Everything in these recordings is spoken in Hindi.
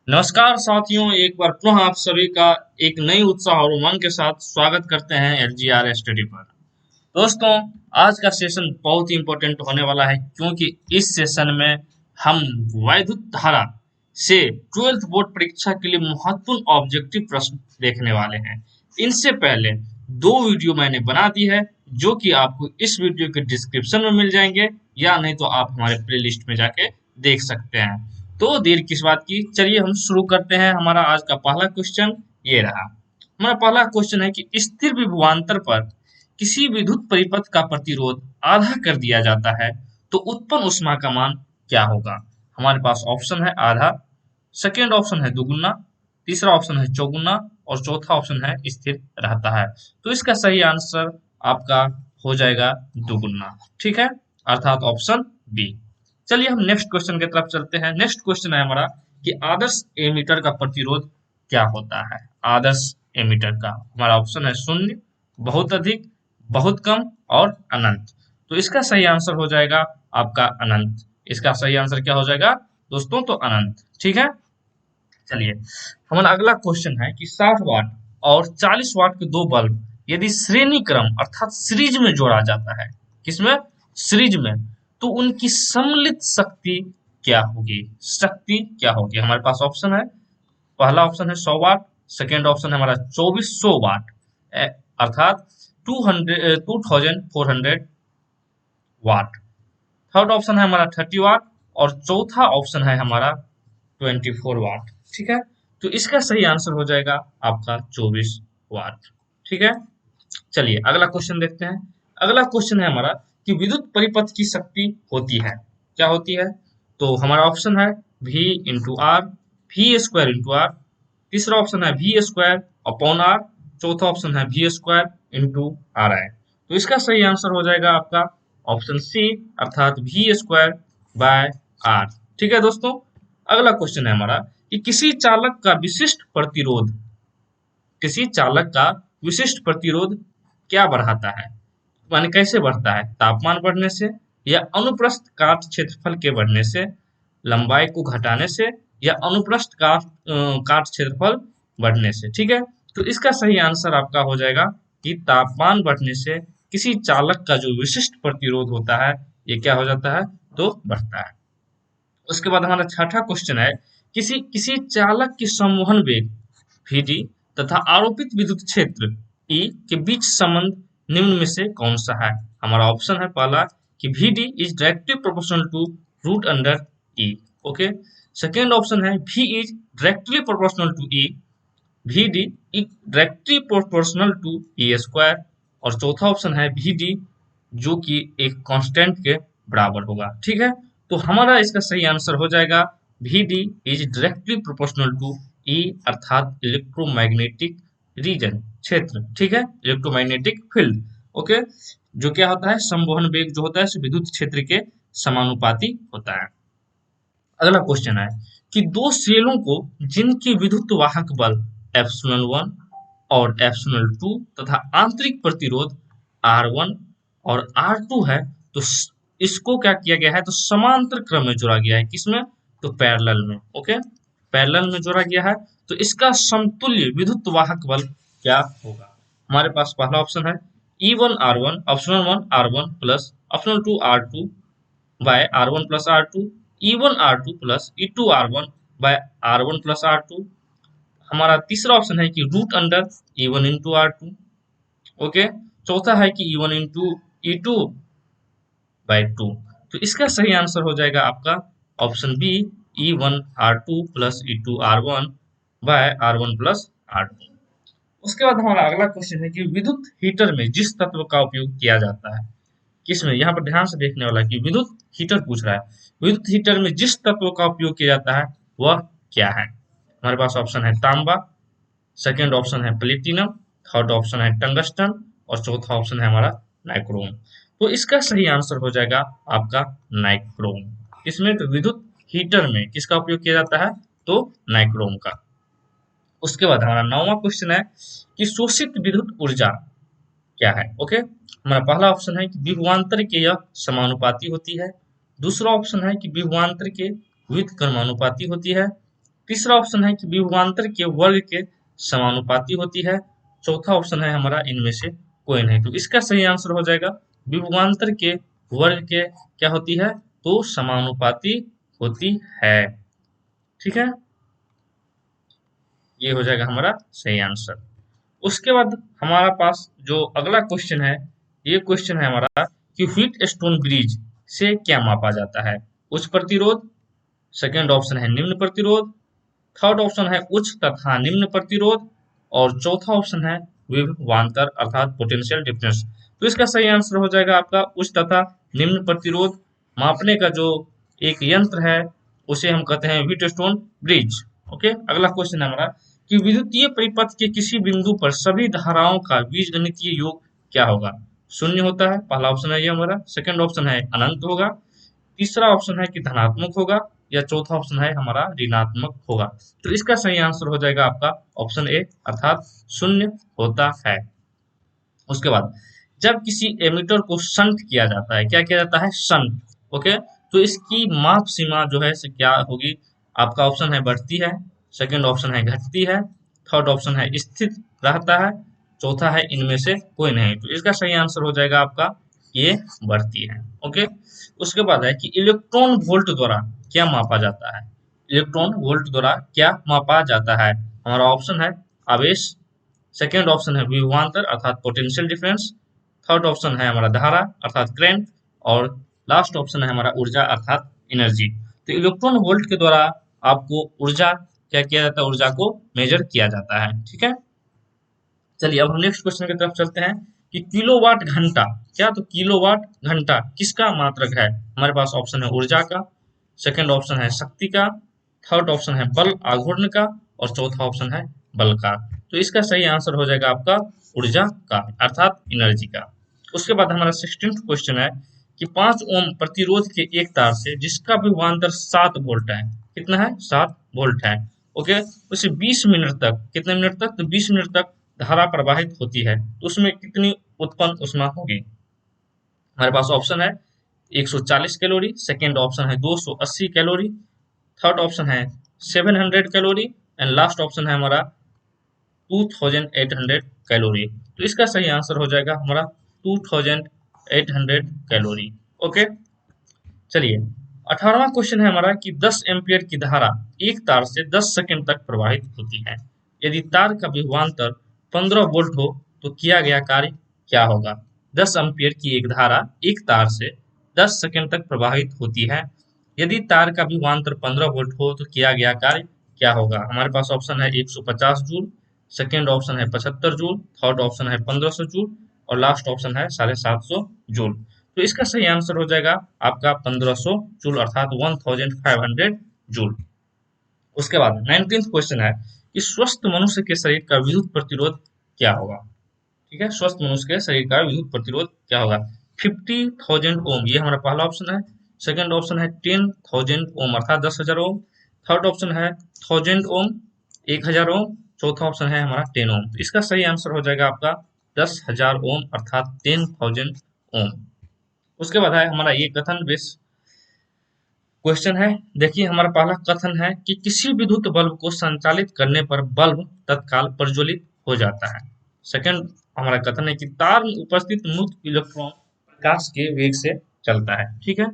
नमस्कार साथियों, एक बार पुनः आप सभी का एक नई उत्साह और उमंग के साथ स्वागत करते हैं एलजीआर स्टडी पर। दोस्तों, आज का सेशन बहुत ही इम्पोर्टेंट होने वाला है क्योंकि इस सेशन में हम वैद्युत धारा से 12th बोर्ड परीक्षा के लिए महत्वपूर्ण ऑब्जेक्टिव प्रश्न देखने वाले हैं। इनसे पहले दो वीडियो मैंने बना दी है जो कि आपको इस वीडियो के डिस्क्रिप्शन में मिल जाएंगे या नहीं तो आप हमारे प्लेलिस्ट में जाके देख सकते हैं। तो देर किस बात की, चलिए हम शुरू करते हैं। हमारा आज का पहला क्वेश्चन ये रहा। हमारा पहला क्वेश्चन है कि स्थिर विभवांतर पर किसी विद्युत परिपथ का प्रतिरोध आधा कर दिया जाता है तो उत्पन्न ऊष्मा का मान क्या होगा। हमारे पास ऑप्शन है आधा, सेकेंड ऑप्शन है दुगुना, तीसरा ऑप्शन है चौगुना और चौथा ऑप्शन है स्थिर रहता है। तो इसका सही आंसर आपका हो जाएगा दुगुना, ठीक है, अर्थात ऑप्शन बी। चलिए हम नेक्स्ट क्वेश्चन की तरफ चलते हैं। नेक्स्ट क्वेश्चन है हमारा कि आदर्श एमीटर का प्रतिरोध क्या होता है। आदर्श एमीटर का हमारा ऑप्शन है शून्य, बहुत अधिक, बहुत कम और अनंत। तो इसका सही आंसर हो जाएगा आपका अनंत। इसका सही आंसर क्या हो जाएगा दोस्तों? तो अनंत, ठीक है। चलिए हमारा अगला क्वेश्चन है कि 60 वाट और 40 वाट के दो बल्ब यदि श्रेणी क्रम अर्थात सीरीज में जोड़ा जाता है, किसमें? सीरीज में, तो उनकी सम्मिलित शक्ति क्या होगी? शक्ति क्या होगी? हमारे पास ऑप्शन है, पहला ऑप्शन है 100 वाट, सेकेंड ऑप्शन है हमारा 2400 वाट अर्थात 2400 वाट, थर्ड ऑप्शन है हमारा 30 वाट और चौथा ऑप्शन है हमारा 24 वाट, ठीक है। तो इसका सही आंसर हो जाएगा आपका 24 वाट, ठीक है। चलिए अगला क्वेश्चन देखते हैं। अगला क्वेश्चन है हमारा कि विद्युत परिपथ की शक्ति होती है, क्या होती है? तो हमारा ऑप्शन है V into R, V square into R, तीसरा ऑप्शन है वी स्क्वायर अपॉन आर, चौथा ऑप्शन है V square into R I. तो इसका सही आंसर हो जाएगा आपका ऑप्शन सी अर्थात वी स्क्वायर बाय आर, ठीक है दोस्तों। अगला क्वेश्चन है हमारा कि किसी चालक का विशिष्ट प्रतिरोध क्या बढ़ाता है, माने कैसे बढ़ता है? तापमान बढ़ने से या अनुप्रस्थ काट क्षेत्रफल के बढ़ने से, लंबाई को घटाने से या अनुप्रस्थ काट क्षेत्रफल बढ़ने से, ठीक है। तो इसका सही आंसर आपका हो जाएगा कि तापमान बढ़ने से किसी चालक का जो विशिष्ट प्रतिरोध होता है ये क्या हो जाता है? तो बढ़ता है। उसके बाद हमारा छठा क्वेश्चन है किसी किसी चालक की संवहन वेग Vd तथा आरोपित विद्युत क्षेत्र E के बीच संबंध निम्न में से कौन सा है? हमारा ऑप्शन है पहला कि Vd is directly proportional to root under E, okay. Second option है V is directly proportional to E, Vd is directly proportional to E square और चौथा ऑप्शन है Vd जो कि एक कांस्टेंट के बराबर होगा, ठीक है। तो हमारा इसका सही आंसर हो जाएगा Vd is directly proportional to E अर्थात इलेक्ट्रोमैग्नेटिक रीजन, क्षेत्र, ठीक है, इलेक्ट्रोमैग्नेटिक फील्ड, ओके। जो क्या होता है, संवहन वेग जो होता है विद्युत क्षेत्र के समानुपाती होता है। अगला क्वेश्चन है कि दो सेलों को जिनकी विद्युत वाहक बल एप्सिलॉन 1 और एप्सिलॉन 2 तथा आंतरिक प्रतिरोध R1 और R2 है, तो इसको क्या किया गया है? तो समांतर क्रम में जोड़ा गया है, किसमें? तो पैरेलल में, ओके, पैरेलल में जोड़ा गया है। तो इसका समतुल्य विद्युत वाहक बल क्या होगा? हमारे पास पहला ऑप्शन है E1 R1 option 1 R1 plus option 2 R2 by R1 plus R2, E1 R2 plus E2 R1 by R1 plus R2। हमारा तीसरा ऑप्शन है कि root under E1 into R2, okay. चौथा है कि E1 इंटू E2 बाय 2। तो इसका सही आंसर हो जाएगा आपका option B E1 R2 plus E2 R1 by R1 plus R2। उसके बाद हमारा अगला क्वेश्चन है कि विद्युत हीटर में जिस तत्व का उपयोग किया जाता है, किसमें? यहाँ पर ध्यान से देखने वाला कि विद्युत हीटर पूछ रहा है, विद्युत हीटर में जिस तत्व का उपयोग किया जाता है वह क्या है? हमारे पास ऑप्शन है तांबा, सेकेंड ऑप्शन है प्लेटिनम, थर्ड ऑप्शन है टंगस्टन और चौथा ऑप्शन है हमारा नाइक्रोम। तो इसका सही आंसर हो जाएगा आपका नाइक्रोम। इसमें तो विद्युत हीटर में किसका उपयोग किया जाता है? तो नाइक्रोम का। उसके बाद हमारा 9वां क्वेश्चन है कि शोषित विद्युत ऊर्जा क्या है, ओके। हमारा पहला ऑप्शन है कि विभवांतर के यह समानुपाती होती है, दूसरा ऑप्शन है कि विभवांतर के व्युत्क्रमानुपाती होती है, तीसरा ऑप्शन है कि विभवांतर के वर्ग के समानुपाती होती है। चौथा ऑप्शन है हमारा इनमें से कोई नहीं। तो इसका सही आंसर हो जाएगा विभवांतर के वर्ग के क्या होती है, तो समानुपाती होती है। ठीक है, ये हो जाएगा हमारा सही आंसर। उसके बाद हमारा पास जो अगला क्वेश्चन है, ये क्वेश्चन है हमारा कि व्हीट स्टोन ब्रिज से क्या मापा जाता है। उच्च प्रतिरोध, सेकेंड ऑप्शन है निम्न प्रतिरोध, थर्ड ऑप्शन है उच्च तथा निम्न प्रतिरोध, और चौथा ऑप्शन है विभवांतर अर्थात पोटेंशियल डिफरेंस। तो इसका सही आंसर हो जाएगा आपका उच्च तथा निम्न प्रतिरोध मापने का जो एक यंत्र है उसे हम कहते हैं व्हीटस्टोन ब्रिज। ओके, अगला क्वेश्चन है हमारा कि विद्युतीय परिपथ के किसी बिंदु पर सभी धाराओं का बीजगणितीय योग क्या होगा। शून्य होता है, पहला ऑप्शन है ये हमारा। सेकंड ऑप्शन है अनंत होगा, तीसरा ऑप्शन है कि धनात्मक होगा, या चौथा ऑप्शन है हमारा ऋणात्मक होगा। तो इसका सही आंसर हो जाएगा आपका ऑप्शन ए अर्थात शून्य होता है। उसके बाद जब किसी एमीटर को शंट किया जाता है, क्या किया जाता है, शंट। ओके, तो इसकी माप सीमा जो है से क्या होगी, आपका ऑप्शन है बढ़ती है, सेकंड ऑप्शन है घटती है, थर्ड ऑप्शन है स्थिर रहता है, चौथा है इनमें से कोई नहीं। तो इसका सही आंसर हो जाएगा आपका ये बढ़ती है। ओके, उसके बाद है कि इलेक्ट्रॉन वोल्ट द्वारा क्या मापा जाता है। इलेक्ट्रॉन वोल्ट द्वारा क्या मापा जाता है, हमारा ऑप्शन है आवेश, सेकेंड ऑप्शन है विभवांतर अर्थात पोटेंशियल डिफरेंस, थर्ड ऑप्शन है हमारा धारा अर्थात करंट, और लास्ट ऑप्शन है हमारा ऊर्जा अर्थात एनर्जी। तो इलेक्ट्रॉन वोल्ट के द्वारा आपको ऊर्जा क्या किया जाता है, ऊर्जा को मेजर किया जाता है। ठीक है, चलिए अब हम नेक्स्ट क्वेश्चन की तरफ चलते हैं कि किलोवाट घंटा, क्या, तो किलोवाट घंटा किसका मात्रक है। हमारे पास ऑप्शन है ऊर्जा का, सेकंड ऑप्शन है शक्ति का, थर्ड ऑप्शन है बल आघूर्ण का, और चौथा ऑप्शन है बल का। तो इसका सही आंसर हो जाएगा आपका ऊर्जा का अर्थात एनर्जी का। उसके बाद हमारा 16th क्वेश्चन है कि 5 ओम प्रतिरोध के एक तार से जिसका विभवांतर 7 वोल्ट है, कितना है, 7 वोल्ट है। ओके, उसे 20 मिनट तक, कितने मिनट तक, तो 20 मिनट तक धारा प्रवाहित होती है, तो उसमें कितनी उत्पन्न ऊष्मा होगी। हमारे पास ऑप्शन है 140 कैलोरी, सेकेंड ऑप्शन है 280 कैलोरी, थर्ड ऑप्शन है 700 कैलोरी, एंड लास्ट ऑप्शन है हमारा 2800 कैलोरी। तो इसका सही आंसर हो जाएगा हमारा 2800 कैलोरी। ओके, चलिए 18वां क्वेश्चन है हमारा कि 10 एम्पियर की धारा एक तार से 10 सेकंड तक प्रवाहित होती है। यदि तार का विभवांतर 15 वोल्ट हो तो किया गया कार्य क्या होगा। 10 एम्पियर की एक धारा एक तार से 10 सेकंड तक प्रवाहित होती है। यदि तार का विभवांतर 15 वोल्ट हो तो किया गया कार्य क्या होगा। हमारे पास ऑप्शन है 150 जूल, सेकेंड ऑप्शन है 75 जूल, थर्ड ऑप्शन है 1500 जूल, और लास्ट ऑप्शन है 750 जूल। तो इसका सही आंसर हो जाएगा आपका 1500 जूल अर्थात 1500 जूल। उसके बाद 19th क्वेश्चन है कि स्वस्थ मनुष्य के शरीर का विद्युत प्रतिरोध क्या होगा। ठीक है, स्वस्थ मनुष्य के शरीर का विद्युत प्रतिरोध क्या होगा। 50,000 ओम, ये हमारा पहला ऑप्शन है। सेकंड ऑप्शन है 10,000 ओम अर्थात 10,000 ओम, थर्ड ऑप्शन है 1000 ओम 1000 ओम, चौथा ऑप्शन है हमारा 10 ओम। तो इसका सही आंसर हो जाएगा आपका 10,000 ओम अर्थात 10,000 ओम। उसके बाद है हमारा ये कथन बेस क्वेश्चन है। देखिए हमारा पहला कथन है कि किसी विद्युत बल्ब को संचालित करने पर बल्ब तत्काल प्रज्वलित हो जाता है। सेकंड हमारा कथन है कि तार में उपस्थित मुक्त इलेक्ट्रॉन प्रकाश के वेग से चलता है। ठीक है,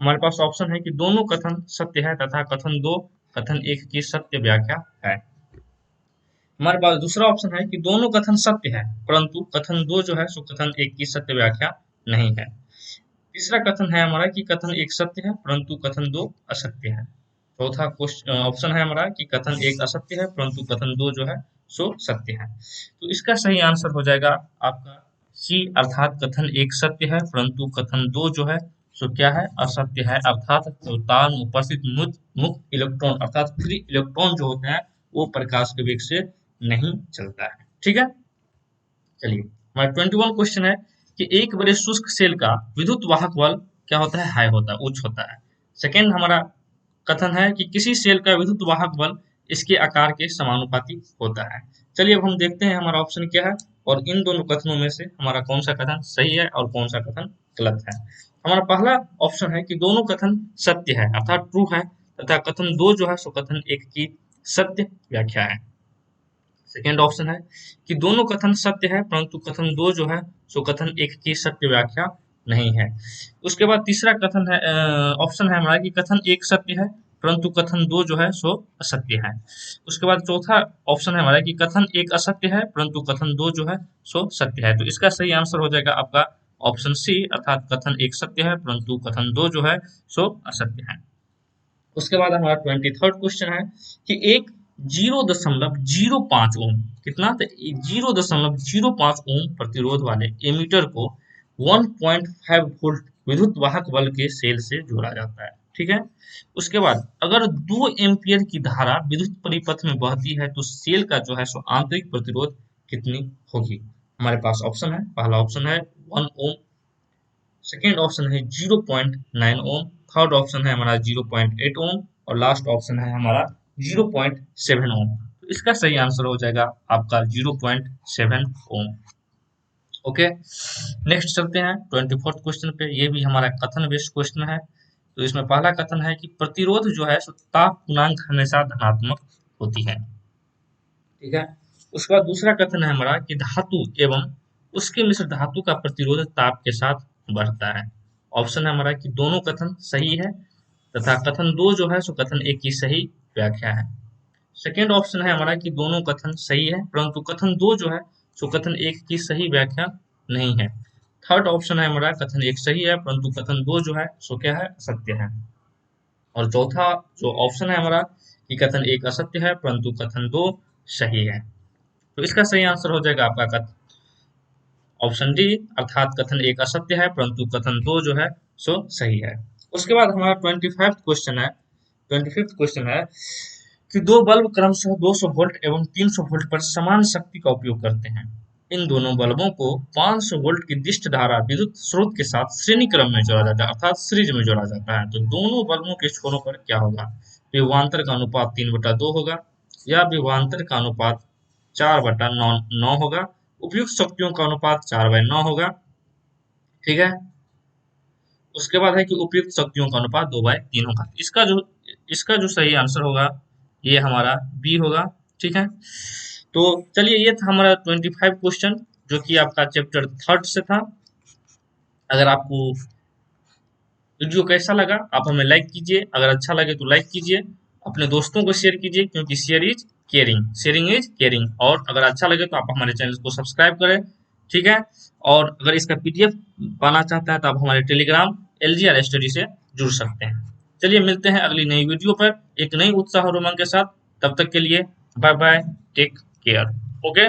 हमारे पास ऑप्शन है कि दोनों कथन सत्य है तथा कथन 2 कथन 1 की सत्य व्याख्या है। हमारे पास दूसरा ऑप्शन है कि दोनों कथन सत्य है परंतु कथन 2 जो है सो कथन 1 की सत्य व्याख्या नहीं है। तीसरा कथन है हमारा कि कथन 1 सत्य है परंतु कथन 2 असत्य है। चौथा ऑप्शन है हमारा कि कथन 1 असत्य है परंतु कथन 2 जो है सो सत्य है। तो इसका सही आंसर हो जाएगा आपका सी अर्थात कथन 1 सत्य है परंतु कथन 2 जो है सो क्या है, असत्य है। अर्थात तार में उपस्थित मुक्त इलेक्ट्रॉन अर्थात फ्री इलेक्ट्रॉन जो होते हैं वो प्रकाश के वेग से नहीं चलता है। ठीक है, चलिए हमारा 21 क्वेश्चन है कि एक बड़े शुष्क सेल का विद्युत वाहक बल क्या होता है, हाई होता है, उच्च होता है। सेकेंड हमारा कथन है कि किसी सेल का विद्युत वाहक बल इसके आकार के समानुपाती होता है। चलिए अब हम देखते हैं हमारा ऑप्शन क्या है और इन दोनों कथनों में से हमारा कौन सा कथन सही है और कौन सा कथन गलत है। हमारा पहला ऑप्शन है कि दोनों कथन सत्य है अर्थात ट्रू है तथा कथन 2 जो है सो कथन 1 की सत्य व्याख्या है। सेकेंड ऑप्शन है कि दोनों कथन सत्य है परंतु कथन दो जो है सो कथन एक की सत्य व्याख्या नहीं है। उसके बाद तीसरा कथन है ऑप्शन है हमारा कि कथन एक सत्य है परंतु कथन दो जो है सो असत्य है। उसके बाद चौथा ऑप्शन है हमारा कि कथन एक असत्य है परंतु कथन दो जो है सो सत्य है। तो इसका सही आंसर हो जाएगा आपका ऑप्शन सी, अर्थात कथन एक सत्य है परंतु कथन दो जो है सो असत्य है। उसके बाद हमारा 23rd क्वेश्चन है कि एक 0.05 ओम, कितना, तो 0.05 ओम प्रतिरोध वाले एमीटर को 1.5 वोल्ट विद्युत वाहक बल के सेल से जोड़ा जाता है। ठीक है। उसके बाद अगर 2 एम्पियर की धारा विद्युत परिपथ में बहती है तो सेल का जो है सो आंतरिक प्रतिरोध कितनी होगी। हमारे पास ऑप्शन है, पहला ऑप्शन है 1 ओम, सेकेंड ऑप्शन है 0.9 ओम, थर्ड ऑप्शन है हमारा 0.8 ओम और लास्ट ऑप्शन है हमारा 0.7 ओम। तो इसका सही आंसर हो जाएगा आपका 0.7 ओम। ओके, नेक्स्ट चलते हैं 24th क्वेश्चन पे। ये भी हमारा कथन बेस्ड क्वेश्चन है। तो इसमें पहला कथन है कि प्रतिरोध जो है ताप गुणांक हमेशा धनात्मक होती है। ठीक है। उसके बाद दूसरा कथन है हमारा कि धातु एवं उसके मिश्र धातु का प्रतिरोध ताप के साथ बढ़ता है। ऑप्शन है हमारा कि दोनों कथन सही है तथा कथन दो जो है सो कथन एक की सही व्याख्या है। सेकेंड ऑप्शन है हमारा कि दोनों कथन सही है परंतु कथन दो जो है सो कथन एक की सही व्याख्या नहीं है। थर्ड ऑप्शन है हमारा कथन एक सही है परंतु कथन दो जो है सो क्या है, सत्य है। और चौथा जो ऑप्शन है हमारा कि कथन एक असत्य है परंतु कथन दो सही है। तो इसका सही आंसर हो जाएगा आपका ऑप्शन डी, अर्थात कथन एक असत्य है परंतु कथन दो जो है सो सही है। उसके बाद हमारा 25th क्वेश्चन है। 25th क्वेश्चन है कि दो बल्ब क्रमशः 200 वोल्ट एवं 300 वोल्ट पर समान शक्ति का उपयोग करते हैं। इन दोनों बल्बों को 500 वोल्ट की दिष्ट धारा विद्युत स्रोत के साथ श्रेणी क्रम में जोड़ा जाता है, अर्थात सीरीज में जोड़ा जाता है। तो दोनों बल्बों के छोरों पर क्या होगा, विभवांतर का अनुपात 3/2 होगा या विभवांतर का अनुपात 4/9 होगा, उपयुक्त शक्तियों का अनुपात 4/9 होगा। ठीक है। उसके बाद है कि उपयुक्त शक्तियों का अनुपात 2/3 होगा। इसका जो सही आंसर होगा ये हमारा बी होगा। ठीक है। तो चलिए, ये था हमारा 25 क्वेश्चन जो कि आपका चैप्टर 3rd से था। अगर आपको वीडियो कैसा लगा आप हमें लाइक कीजिए, अगर अच्छा लगे तो लाइक कीजिए, अपने दोस्तों को शेयर कीजिए क्योंकि share is caring, sharing is caring. और अगर अच्छा लगे तो आप हमारे चैनल को सब्सक्राइब करें। ठीक है। और अगर इसका पीडीएफ पाना चाहते हैं तो आप हमारे टेलीग्राम LGR स्टडी से जुड़ सकते हैं। चलिए, मिलते हैं अगली नई वीडियो पर एक नई उत्साह और उमंग के साथ। तब तक के लिए bye bye, take care. Okay.